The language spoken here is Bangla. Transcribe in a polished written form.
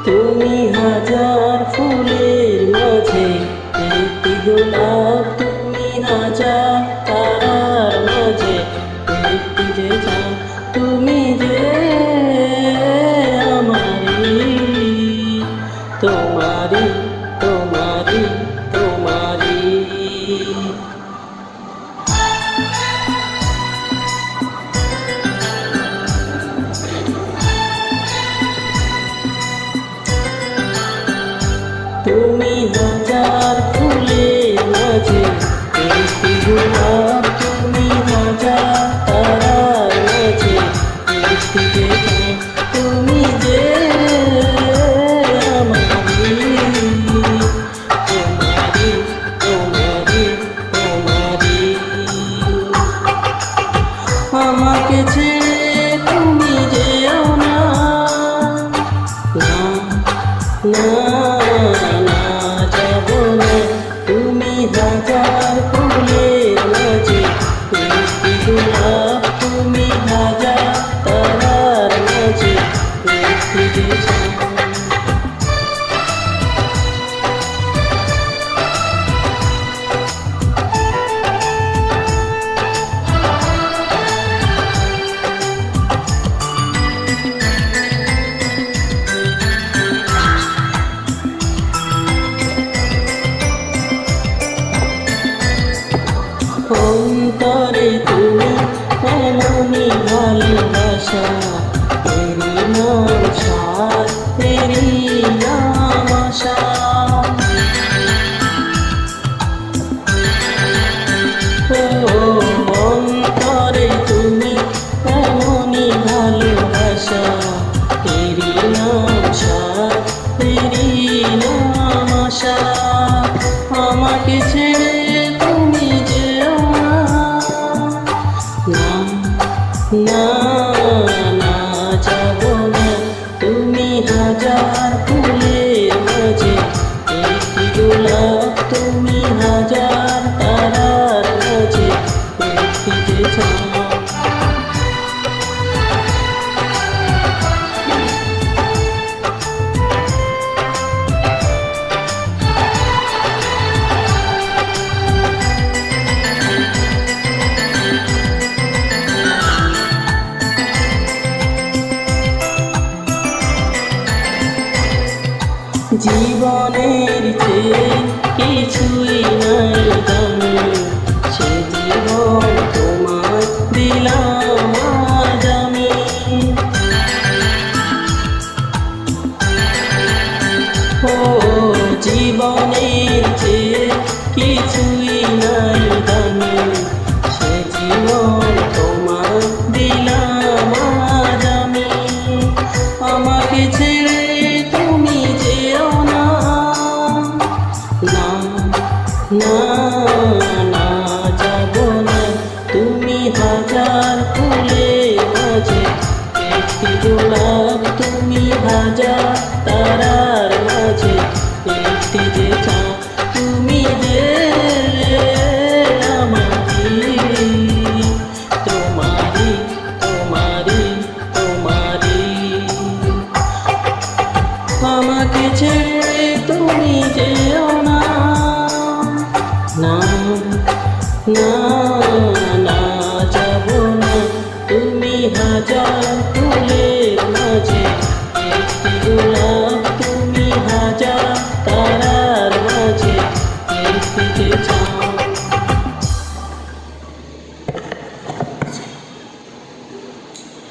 তুমি হাজার ফুলের মাঝে একটি গোলাপ, তুমি হাজার তারার মাঝে একটি যে চাঁদ, তুমি যে আমারি, তোমারি তোমারি তোমারি। তুমি হাজার ফুলের মাঝে একটি গোলাপ, তুমি হাজার তারার মাঝে একটি যে চাঁদ, তুমি যে আমারি, তোমারি তোমারি তোমারি। আমাকে ছেড়ে তুমি যেও না, না না না যাব না। তুমি হাজার ফুলের মাঝে একটি গোলাপ, তুমি হাজার তারার মাঝে একটি যে চাঁদ। অন্তরে তুমি এমনই ভালোবাসা, তেরি নাম সার, তেরি নাম আশা। ও অন্তরে তুমি এমনই ভালোবাসা, তেরি নাম সার, তেরি নাম আশা। আমাকে ছেড়ে তুমি যেও না, না না যাব না। তুমি হাজার ফুলের মাঝে একটি গোলাপ, তুমি হাজার তারার মাঝে একটি যে চাঁদ। জীবনের চেয়ে কিছুই নাই দামি, সে জীবন তোমার দিলাম আজ আমি। ও জীবনের চেয়ে কিছুই নাই দামি, সে জীবন তোমার দিলাম আজ আমি। আমাকে ছেড়ে তুমি যেও না, না না না যাব না। তুমি হাজার ফুলের মাঝে একটি গোলাপ, তুমি হাজার তারার মাঝে একটি যে চাঁদ, তুমি যে আমারি, তোমারি তোমারি তোমারি। আমাকে ছেড়ে তুমি যেও না, না না না যাব না। তুমি হাজার ফুলের মাঝে একটি গোলাপ, তুমি হাজার তারার মাঝে একটি যে